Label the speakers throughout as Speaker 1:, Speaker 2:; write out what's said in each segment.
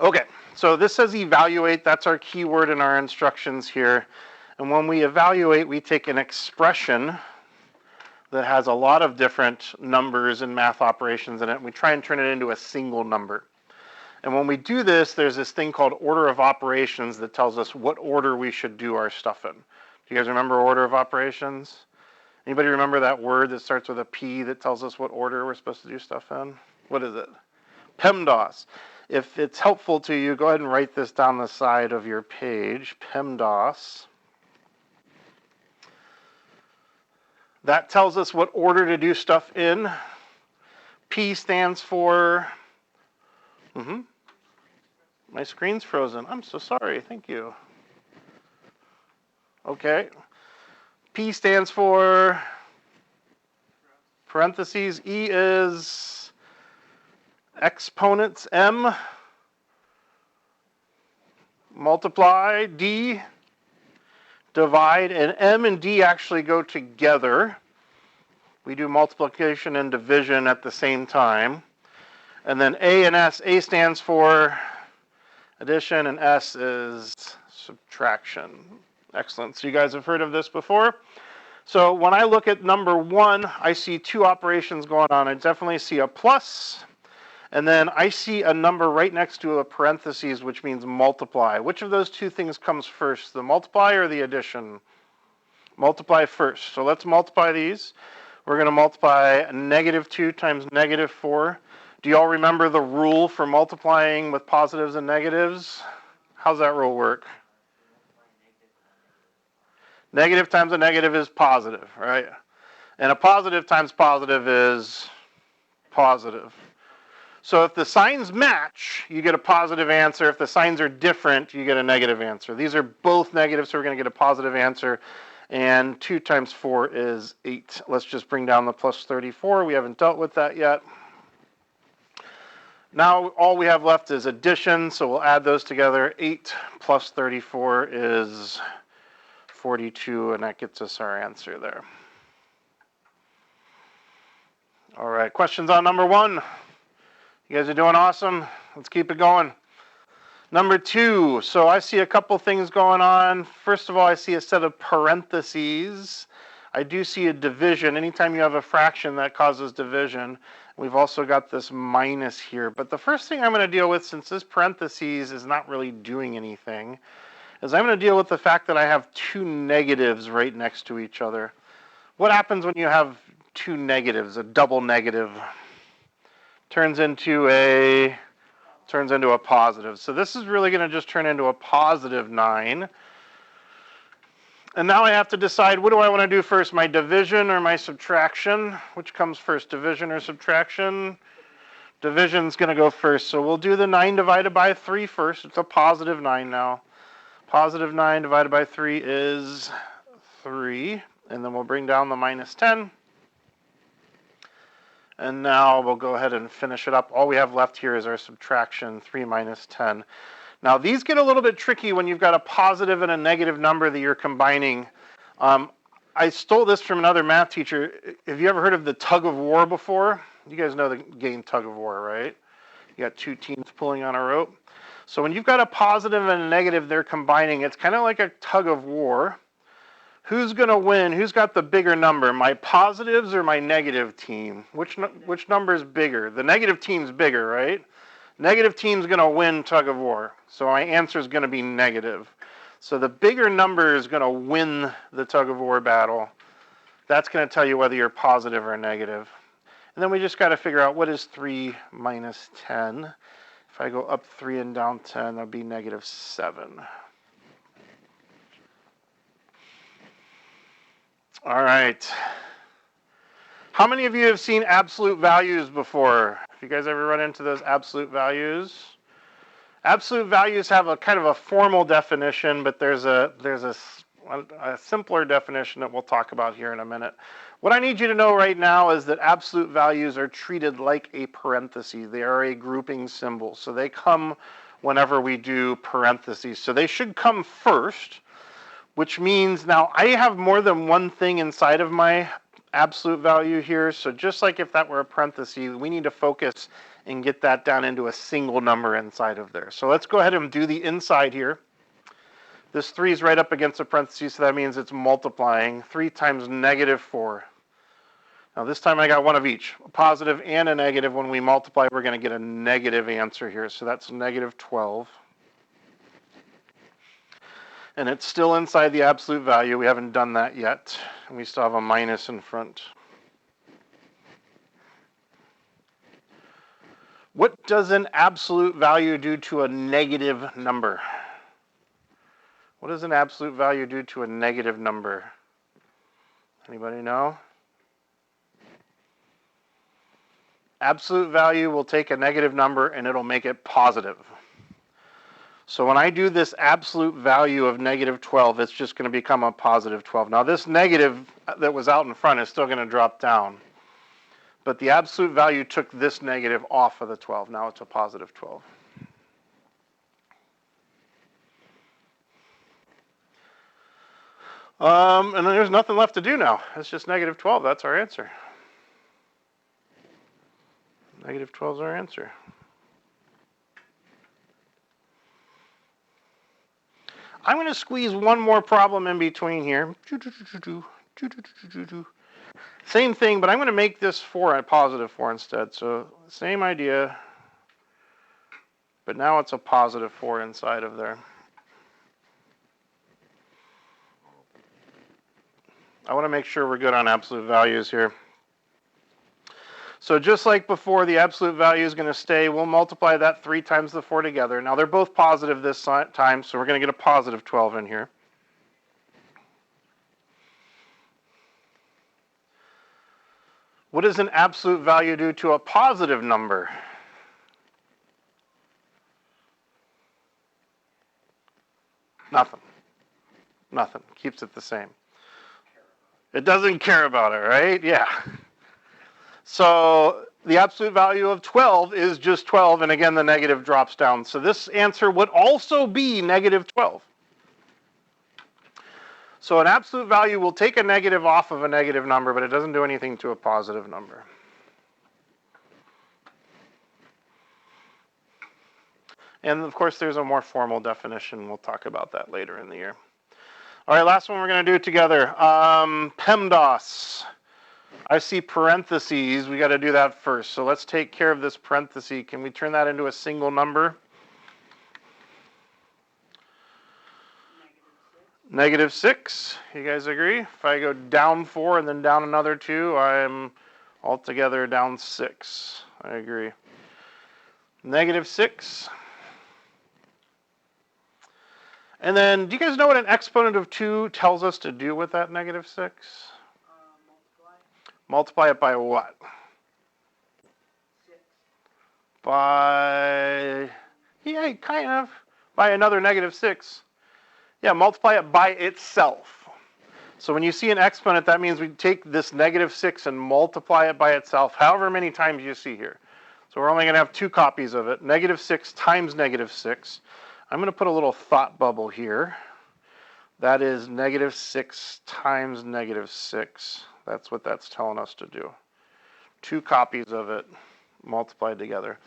Speaker 1: Okay, so this says evaluate. That's our keyword in our instructions here. And when we evaluate, we take an expression that has a lot of different numbers and math operations in it, and we try and turn it into a single number. And when we do this, there's this thing called order of operations that tells us what order we should do our stuff in. Do you guys remember order of operations? Anybody remember that word that starts with a P that tells us what order we're supposed to do stuff in? What is it? PEMDAS. If it's helpful to you, go ahead and write this down the side of your page. PEMDAS. That tells us what order to do stuff in. P stands for... My screen's frozen. I'm so sorry. Thank you. Okay. P stands for parentheses. E is exponents. M. Multiply. D. Divide. And M and D actually go together. We do multiplication and division at the same time. And then A and S. A stands for addition, and S is subtraction. Excellent. So you guys have heard of this before. So when I look at number 1, I see 2 operations going on. I definitely see a plus, and then I see a number right next to a parentheses, which means multiply. Which of those 2 things comes first, the multiply or the addition? Multiply first. So let's multiply these. We're going to multiply -2 times -4. Do you all remember the rule for multiplying with positives and negatives? How's that rule work? Negative times a negative is positive, right? And a positive times positive is positive. So if the signs match, you get a positive answer. If the signs are different, you get a negative answer. These are both negative, so we're going to get a positive answer. And 2 times 4 is 8. Let's just bring down the plus 34. We haven't dealt with that yet. Now all we have left is addition, so we'll add those together. 8 plus 34 is 42, and that gets us our answer there. All right, questions on number 1? You guys are doing awesome. Let's keep it going. Number 2, so I see a couple things going on. First of all, I see a set of parentheses. I do see a division. Anytime you have a fraction, that causes division. We've also got this minus here. But the first thing I'm going to deal with, since this parentheses is not really doing anything, is I'm going to deal with the fact that I have 2 negatives right next to each other. What happens when you have 2 negatives? A double negative turns into a positive. So this is really going to just turn into a positive 9. And now I have to decide, what do I want to do first, my division or my subtraction? Which comes first, division or subtraction? Division's going to go first. So we'll do the 9 divided by 3 first. It's a positive 9 now. Positive 9 divided by 3 is 3. And then we'll bring down the minus 10. And now we'll go ahead and finish it up. All we have left here is our subtraction, 3 minus 10. Now these get a little bit tricky when you've got a positive and a negative number that you're combining. I stole this from another math teacher. Have you ever heard of the tug of war before? You guys know the game tug of war, right? You got 2 teams pulling on a rope. So when you've got a positive and a negative, they're combining. It's kind of like a tug of war. Who's going to win? Who's got the bigger number, my positives or my negative team? Which number is bigger? The negative team's bigger, right? Negative team's going to win tug of war. So my answer is going to be negative. So the bigger number is going to win the tug of war battle. That's going to tell you whether you're positive or negative. And then we just got to figure out what is 3 minus 10. If I go up 3 and down 10, that would be negative 7. All right. How many of you have seen absolute values before? Have you guys ever run into those absolute values? Absolute values have a kind of a formal definition, but there's a simpler definition that we'll talk about here in a minute. What I need you to know right now is that absolute values are treated like a parenthesis. They are a grouping symbol. So they come whenever we do parentheses. So they should come first, which means now I have more than one thing inside of my absolute value here. So just like if that were a parenthesis, we need to focus and get that down into a single number inside of there. So let's go ahead and do the inside here. This 3 is right up against a parentheses, so that means it's multiplying. 3 times negative 4. Now this time I got one of each, a positive and a negative. When we multiply, we're going to get a negative answer here. So that's negative 12. And it's still inside the absolute value. We haven't done that yet. And we still have a minus in front. What does an absolute value do to a negative number? What does an absolute value do to a negative number? Anybody know? Absolute value will take a negative number and it'll make it positive. So when I do this absolute value of negative 12, it's just going to become a positive 12. Now this negative that was out in front is still going to drop down. But the absolute value took this negative off of the 12. Now it's a positive 12. And then there's nothing left to do now. It's just negative 12. That's our answer. Negative 12 is our answer. I'm going to squeeze one more problem in between here. Same thing, but I'm going to make this 4 a positive 4 instead. So same idea, but now it's a positive 4 inside of there. I want to make sure we're good on absolute values here. So just like before, the absolute value is going to stay. We'll multiply that 3 times the 4 together. Now they're both positive this time, so we're going to get a positive 12 in here. What does an absolute value do to a positive number? Nothing. Nothing. Keeps it the same. It doesn't care about it, right? Yeah. So the absolute value of 12 is just 12, and again the negative drops down. So this answer would also be negative 12. So an absolute value will take a negative off of a negative number, but it doesn't do anything to a positive number. And of course there's a more formal definition. We'll talk about that later in the year. All right, last one we're going to do together. PEMDAS. I see parentheses. We got to do that first. So let's take care of this parenthesis. Can we turn that into a single number? Negative 6. You guys agree? If I go down 4 and then down another 2, I'm altogether down 6. I agree. Negative 6. And then, do you guys know what an exponent of 2 tells us to do with that negative 6? Multiply it by what?
Speaker 2: 6.
Speaker 1: By, yeah, kind of. By another negative 6. Yeah, multiply it by itself. So when you see an exponent, that means we take this negative 6 and multiply it by itself, however many times you see here. So we're only going to have 2 copies of it. Negative 6 times negative 6. I'm going to put a little thought bubble here. That is negative 6 times negative 6. That's what that's telling us to do. 2 copies of it multiplied together.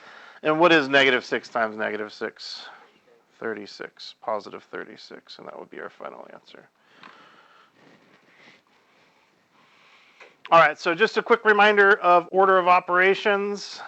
Speaker 1: And what is negative 6 times negative 6? 36. Positive 36. And that would be our final answer. All right, so just a quick reminder of order of operations.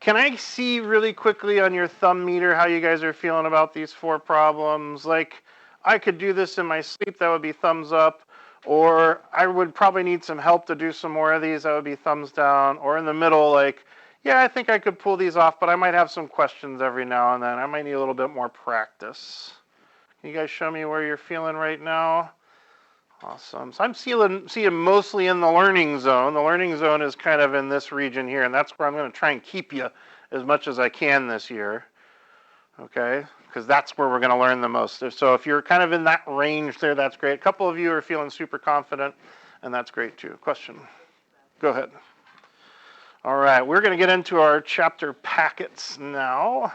Speaker 1: Can I see really quickly on your thumb meter how you guys are feeling about these 4 problems? Like, I could do this in my sleep, that would be thumbs up. Or I would probably need some help to do some more of these, that would be thumbs down. Or in the middle, like, yeah, I think I could pull these off, but I might have some questions every now and then. I might need a little bit more practice. Can you guys show me where you're feeling right now? Awesome. So I'm seeing mostly in the learning zone. The learning zone is kind of in this region here, and that's where I'm going to try and keep you as much as I can this year. Okay? Because that's where we're going to learn the most. So if you're kind of in that range there, that's great. A couple of you are feeling super confident, and that's great too. Question? Go ahead. All right, we're going to get into our chapter packets now.